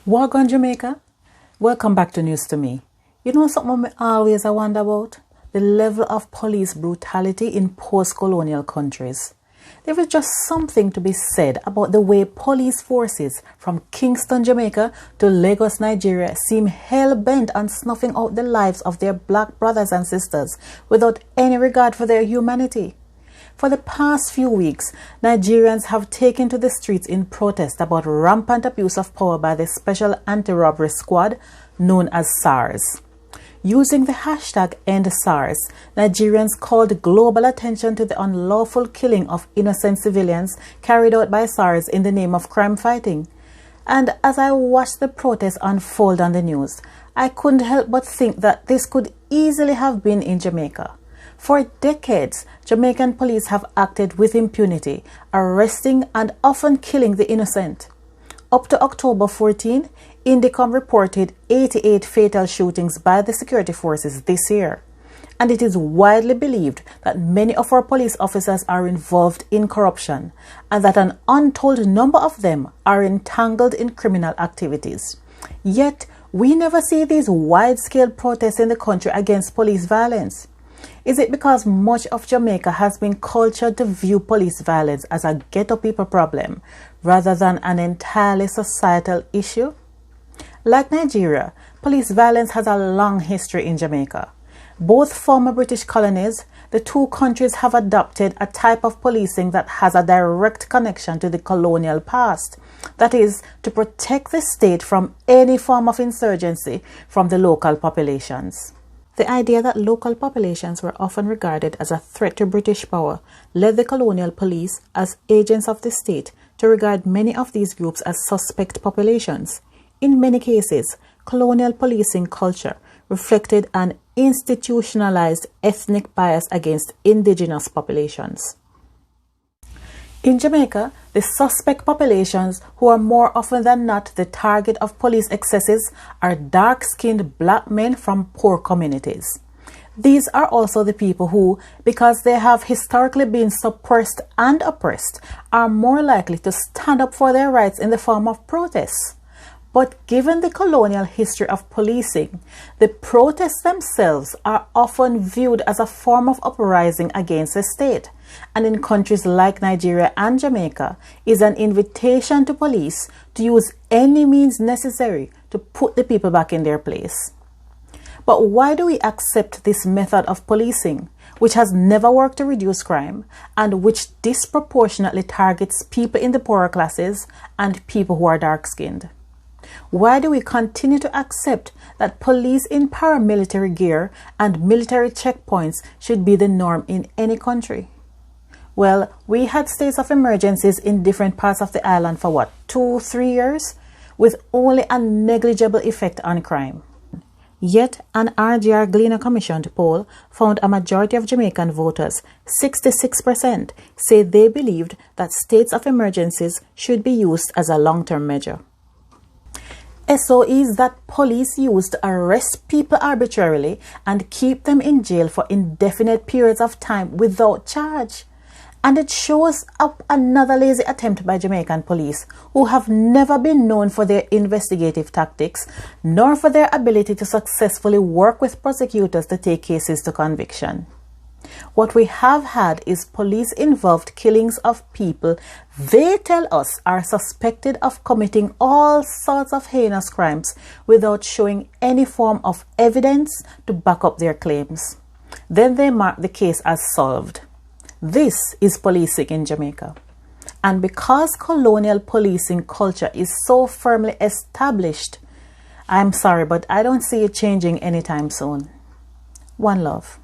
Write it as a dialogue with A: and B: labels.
A: Welcome Jamaica. Welcome back to News2me. You know something I wonder about? The level of police brutality in post-colonial countries. There is just something to be said about the way police forces from Kingston, Jamaica to Lagos, Nigeria seem hell-bent on snuffing out the lives of their black brothers and sisters without any regard for their humanity. For the past few weeks, Nigerians have taken to the streets in protest about rampant abuse of power by the Special Anti-Robbery Squad, known as SARS. Using the hashtag #EndSARS, Nigerians called global attention to the unlawful killing of innocent civilians carried out by SARS in the name of crime fighting. And as I watched the protest unfold on the news, I couldn't help but think that this could easily have been in Jamaica. For decades, Jamaican police have acted with impunity, arresting and often killing the innocent. Up to October 14, Indicom reported 88 fatal shootings by the security forces this year. And it is widely believed that many of our police officers are involved in corruption and that an untold number of them are entangled in criminal activities. Yet, we never see these wide-scale protests in the country against police violence. Is it because much of Jamaica has been cultured to view police violence as a ghetto people problem rather than an entirely societal issue? Like Nigeria, police violence has a long history in Jamaica. Both former British colonies, the two countries have adopted a type of policing that has a direct connection to the colonial past. That is, to protect the state from any form of insurgency from the local populations. The idea that local populations were often regarded as a threat to British power led the colonial police, as agents of the state, to regard many of these groups as suspect populations. In many cases, colonial policing culture reflected an institutionalized ethnic bias against indigenous populations. In Jamaica, the suspect populations, who are more often than not the target of police excesses, are dark-skinned black men from poor communities. These are also the people who, because they have historically been suppressed and oppressed, are more likely to stand up for their rights in the form of protests. But given the colonial history of policing, the protests themselves are often viewed as a form of uprising against the state, and in countries like Nigeria and Jamaica, is an invitation to police to use any means necessary to put the people back in their place. But why do we accept this method of policing, which has never worked to reduce crime, and which disproportionately targets people in the poorer classes and people who are dark-skinned? Why do we continue to accept that police in paramilitary gear and military checkpoints should be the norm in any country? Well, we had states of emergencies in different parts of the island for 2-3 years, with only a negligible effect on crime. Yet, an RGR Gleaner commissioned poll found a majority of Jamaican voters, 66%, say they believed that states of emergencies should be used as a long-term measure. SOEs that police use to arrest people arbitrarily and keep them in jail for indefinite periods of time without charge. And it shows up another lazy attempt by Jamaican police, who have never been known for their investigative tactics, nor for their ability to successfully work with prosecutors to take cases to conviction. What we have had is police-involved killings of people they tell us are suspected of committing all sorts of heinous crimes without showing any form of evidence to back up their claims. Then they mark the case as solved. This is policing in Jamaica. And because colonial policing culture is so firmly established, I'm sorry, but I don't see it changing anytime soon. One love.